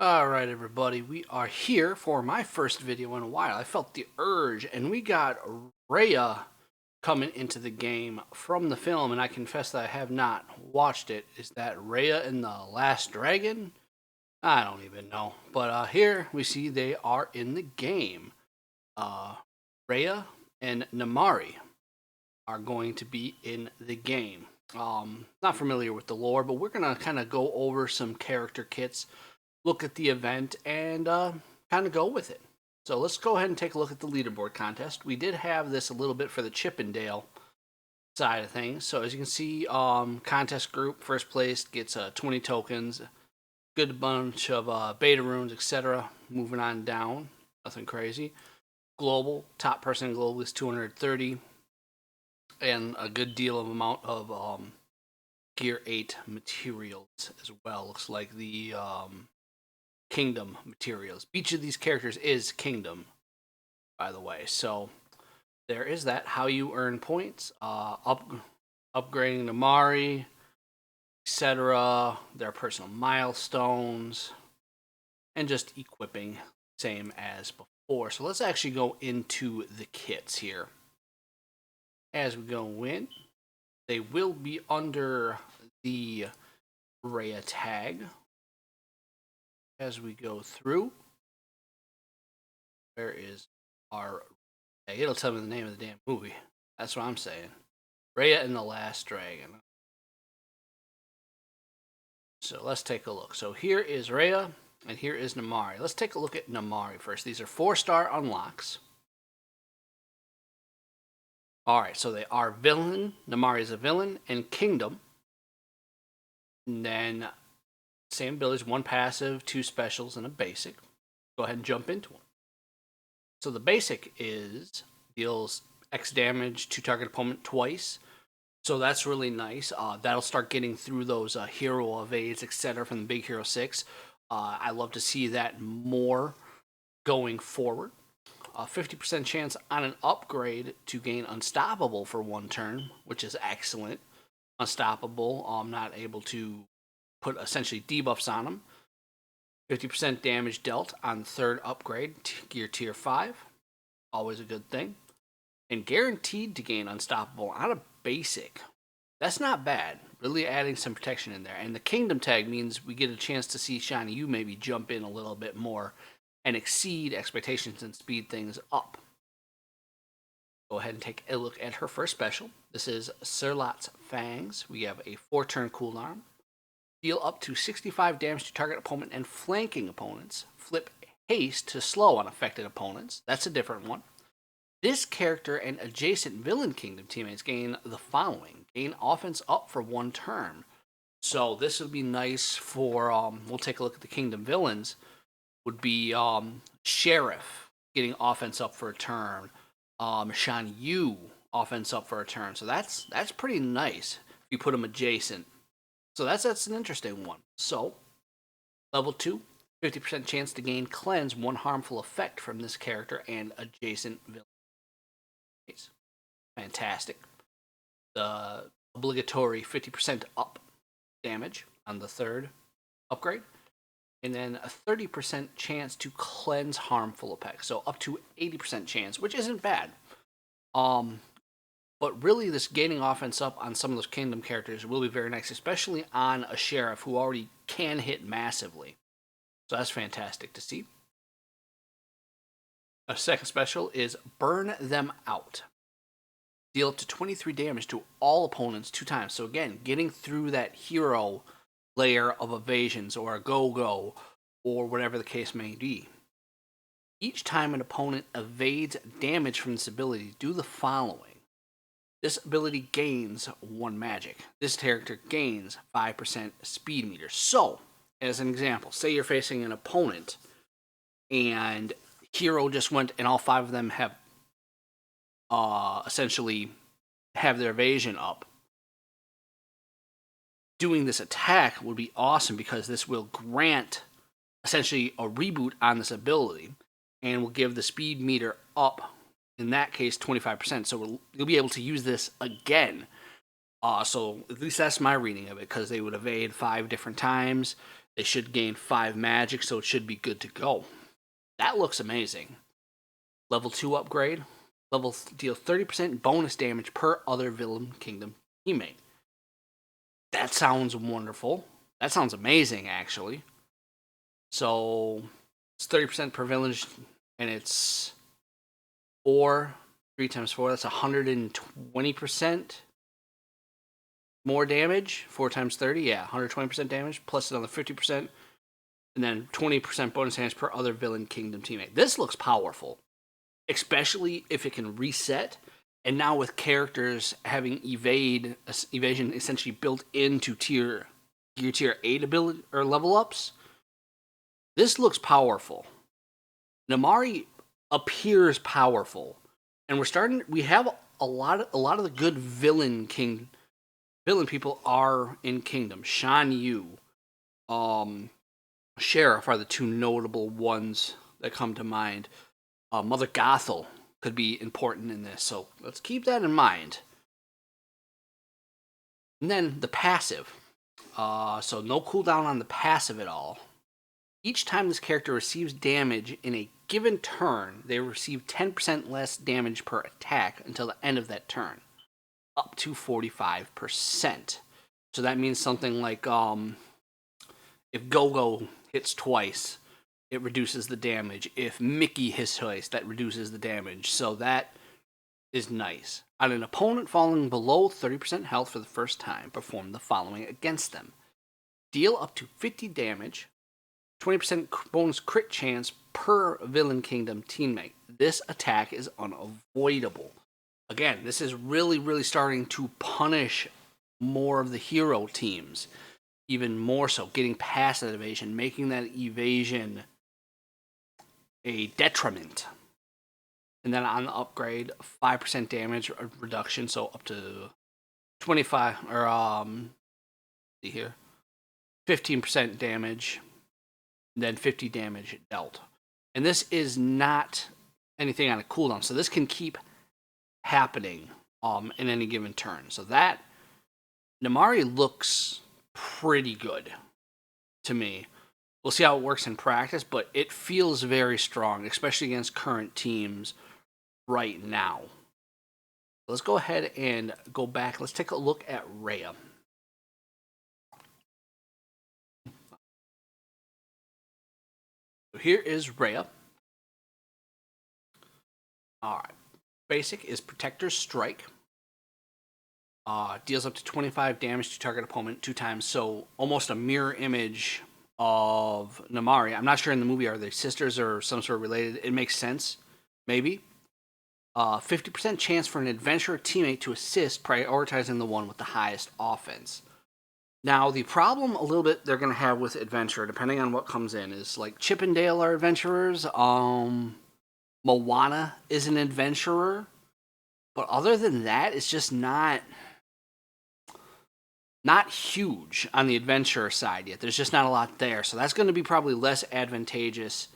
Alright everybody, we are here for my first video in a while. I felt the urge, and we got Raya coming into the game from the film, and I confess that I have not watched it. Is that Raya and the Last Dragon? I don't even know. But here we see they are in the game. Uh, Raya and Namaari are going to be in the game. Not familiar with the lore, but we're going to kind of go over some character kits, look at the event, and kind of go with it. So let's go ahead and take a look at the leaderboard contest. We did have this a little bit for the Chippendale side of things. So as you can see, contest group, first place gets 20 tokens, good bunch of beta runes, etc. Moving on down, nothing crazy. Global, top person in global is 230, and a good deal of amount of Gear 8 materials as well. Looks like the Kingdom materials. Each of these characters is Kingdom, by the way. So there is that. How you earn points, upgrading Namaari, etc. Their personal milestones, and just equipping, same as before. So let's actually go into the kits here. As we go in, they will be under the Raya tag. As we go through, where is our... It'll tell me the name of the damn movie. That's what I'm saying. Raya and the Last Dragon. So let's take a look. So here is Raya, and here is Namaari. Let's take a look at Namaari first. These are 4-star unlocks. Alright, so they are villain. Namaari is a villain, and Kingdom. And then, same abilities, 1 passive, 2 specials, and a basic. Go ahead and jump into them. So the basic is deals X damage to target opponent twice. So that's really nice. That'll start getting through those hero evades, etc. from the Big Hero 6. I love to see that more going forward. 50% chance on an upgrade to gain Unstoppable for 1 turn, which is excellent. Unstoppable, I'm not able to put essentially debuffs on them. 50% damage dealt on 3rd upgrade, Gear Tier 5. Always a good thing. And guaranteed to gain Unstoppable on a basic. That's not bad. Really adding some protection in there. And the Kingdom tag means we get a chance to see Shiny U maybe jump in a little bit more and exceed expectations and speed things up. Go ahead and take a look at her first special. This is Serlot's Fangs. We have a 4-turn cooldown. Deal up to 65 damage to target opponent and flanking opponents. Flip haste to slow on affected opponents. That's a different one. This character and adjacent villain Kingdom teammates gain the following. Gain offense up for 1 turn. So this would be nice for, we'll take a look at the Kingdom villains. Would be Sheriff getting offense up for a turn. Shan Yu offense up for a turn. So that's pretty nice if you put them adjacent. So that's an interesting one. So, level 2, 50% chance to gain Cleanse, 1 harmful effect from this character and adjacent villains. Fantastic. The obligatory 50% up damage on the 3rd upgrade. And then a 30% chance to cleanse harmful effects. So up to 80% chance, which isn't bad. But really, this gaining offense up on some of those Kingdom characters will be very nice, especially on a Sheriff who already can hit massively. So that's fantastic to see. A second special is Burn Them Out. Deal up to 23 damage to all opponents 2 times. So again, getting through that hero layer of evasions or a go-go or whatever the case may be. Each time an opponent evades damage from this ability, do the following. This ability gains 1 magic. This character gains 5% speed meter. So, as an example, say you're facing an opponent and hero just went and all 5 of them have essentially have their evasion up. Doing this attack would be awesome because this will grant essentially a reboot on this ability and will give the speed meter up, in that case 25%. So you'll be able to use this again. So at least that's my reading of it, because they would evade 5 different times. They should gain 5 magic, so it should be good to go. That looks amazing. Level 2 upgrade. Deal 30% bonus damage per other villain kingdom teammate. That sounds wonderful. That sounds amazing, actually. So it's 30% per village, and it's 3 times 4. That's 120% more damage. 4 times 30, yeah, 120% damage, plus another 50%, and then 20% bonus damage per other villain kingdom teammate. This looks powerful, especially if it can reset. And now with characters having evasion essentially built into tier 8 ability or level ups, this looks powerful. Namaari appears powerful, and we have a lot of the good villain people are in Kingdom. Shan Yu, Sheriff are the 2 notable ones that come to mind. Mother Gothel could be important in this, so let's keep that in mind. And then the passive. So no cooldown on the passive at all. Each time this character receives damage in a given turn, they receive 10% less damage per attack until the end of that turn, up to 45%. So that means something like if Go-Go hits twice, it reduces the damage. If Mickey hits twice, that reduces the damage. So that is nice. On an opponent falling below 30% health for the first time, perform the following against them. Deal up to 50 damage, 20% bonus crit chance per villain kingdom teammate. This attack is unavoidable. Again, this is really starting to punish more of the hero teams. Even more so, getting past that evasion, making that evasion a detriment. And then on the upgrade, 5% damage reduction, so up to 25, or see here, 15% damage, then 50 damage dealt. And this is not anything on a cooldown, so this can keep happening in any given turn. So that Namaari looks pretty good to me. We'll see how it works in practice, but it feels very strong, especially against current teams right now. Let's go ahead and go back. Let's take a look at Raya. So here is Raya. Alright. Basic is Protector's Strike. Deals up to 25 damage to target opponent 2 times, so almost a mirror image of Namaari. I'm not sure in the movie, are they sisters or some sort of related? It makes sense, maybe. 50% chance for an adventurer teammate to assist, prioritizing the one with the highest offense. Now, the problem a little bit they're going to have with adventurer, depending on what comes in, is like Chippendale are adventurers. Moana is an adventurer. But other than that, it's just not huge on the adventurer side yet. There's just not a lot there. So that's going to be probably less advantageous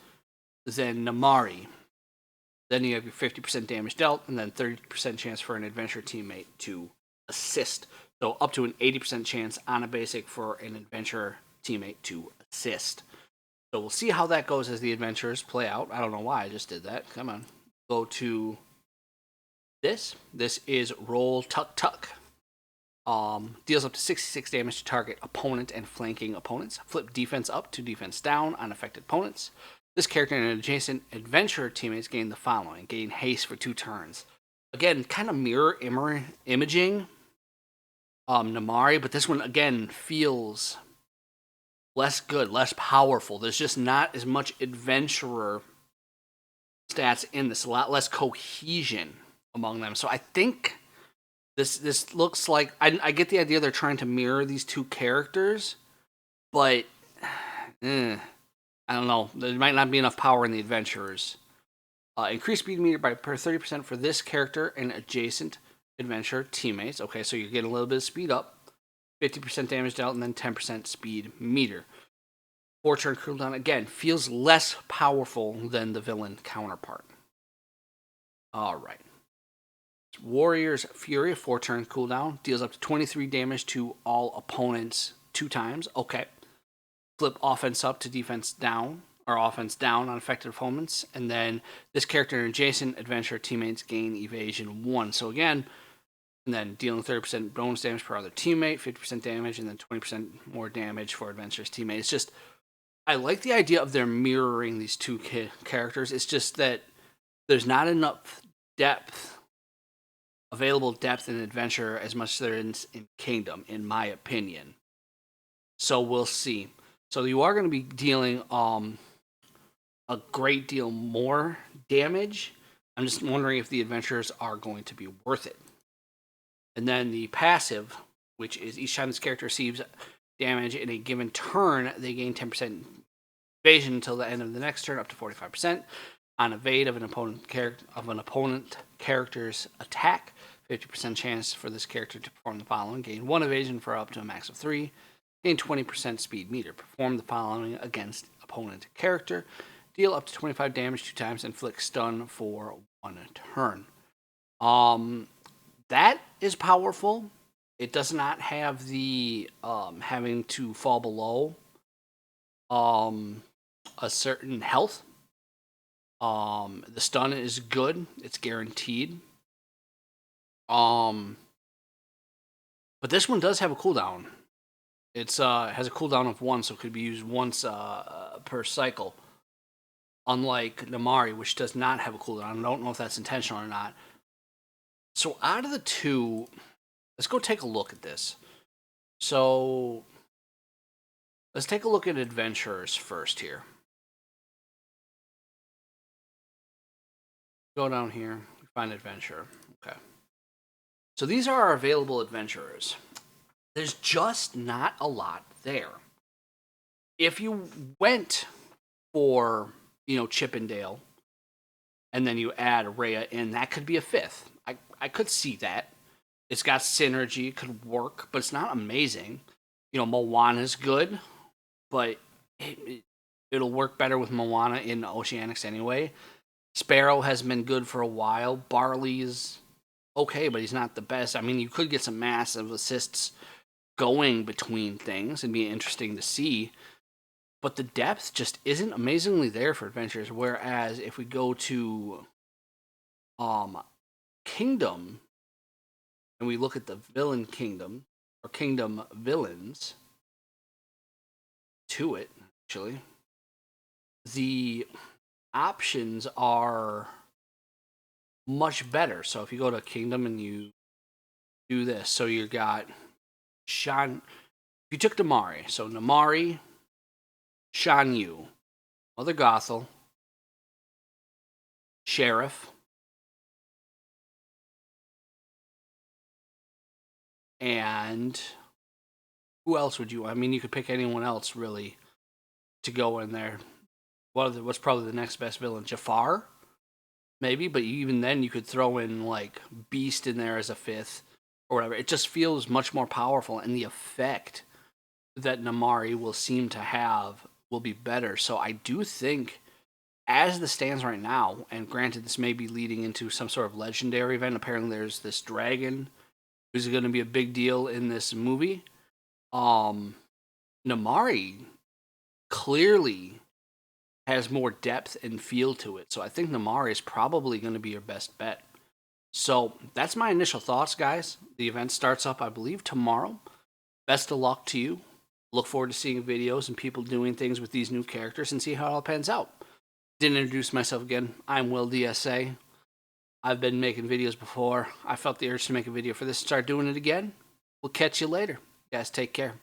than Namaari. Then you have your 50% damage dealt, and then 30% chance for an adventurer teammate to assist. So up to an 80% chance on a basic for an adventurer teammate to assist. So we'll see how that goes as the adventurers play out. I don't know why I just did that. Come on. Go to this. This is Roll Tuck Tuck. Deals up to 66 damage to target opponent and flanking opponents. Flip defense up to defense down on affected opponents. This character and adjacent adventurer teammates gain the following. Gain haste for 2 turns. Again, kind of mirror imaging Namaari, but this one, again, feels less good, less powerful. There's just not as much adventurer stats in this. A lot less cohesion among them. So I think this looks like... I get the idea they're trying to mirror these 2 characters, but... I don't know. There might not be enough power in the adventurers. Increase speed meter by per 30% for this character and adjacent adventurer teammates. Okay, so you're getting a little bit of speed up. 50% damage dealt, and then 10% speed meter. 4-turn cooldown, again, feels less powerful than the villain counterpart. Alright. Warrior's Fury, 4-turn cooldown. Deals up to 23 damage to all opponents 2 times. Okay. flip offense up to defense down, or offense down on affected opponents. And then this character and adjacent adventurer teammates gain evasion 1. So again, and then dealing 30% bonus damage per other teammate, 50% damage, and then 20% more damage for adventurer's teammate. It's just, I like the idea of their mirroring these two characters. It's just that there's not enough depth, available depth in adventure as much as there is in Kingdom, in my opinion. So we'll see. So you are going to be dealing a great deal more damage. I'm just wondering if the adventurers are going to be worth it. And then the passive, which is each time this character receives damage in a given turn, they gain 10% evasion until the end of the next turn, up to 45%. On evade of an opponent character's attack, 50% chance for this character to perform the following: gain 1 evasion for up to a max of 3. Gain 20% speed meter. Perform the following against opponent character. Deal up to 25 damage 2 times. Inflict stun for 1 turn. That is powerful. It does not have the having to fall below a certain health. The stun is good. It's guaranteed. But this one does have a cooldown. It's has a cooldown of 1, so it could be used once per cycle. Unlike Namaari, which does not have a cooldown. I don't know if that's intentional or not. So out of the two, let's go take a look at this. So let's take a look at adventurers first here. Go down here, find adventurer. Okay. So these are our available adventurers. There's just not a lot there. If you went for, Chippendale, and then you add Raya in, that could be a 5th. I could see that. It's got synergy, it could work, but it's not amazing. Moana's good, but it'll work better with Moana in Oceanics anyway. Sparrow has been good for a while. Barley's okay, but he's not the best. I mean, you could get some massive assists going between things and be interesting to see, but the depth just isn't amazingly there for adventures. Whereas if we go to Kingdom and we look at the villain kingdom, or kingdom villains to it, actually, the options are much better. So if you go to Kingdom and you do this, so you got Shan. If you took Namaari, so Namaari, Shan Yu, Mother Gothel, Sheriff, and who else would you? I mean, you could pick anyone else really to go in there. What's probably the next best villain? Jafar, maybe, but even then you could throw in like Beast in there as a 5th or whatever. It just feels much more powerful, and the effect that Namaari will seem to have will be better. So I do think, as this stands right now, and granted this may be leading into some sort of legendary event. Apparently there's this dragon who's going to be a big deal in this movie. Namaari clearly has more depth and feel to it. So I think Namaari is probably going to be your best bet. So that's my initial thoughts, guys. The event starts up, I believe, tomorrow. Best of luck to you. Look forward to seeing videos and people doing things with these new characters and see how it all pans out. Didn't introduce myself again. I'm Will DSA. I've been making videos before. I felt the urge to make a video for this and start doing it again. We'll catch you later. You guys, take care.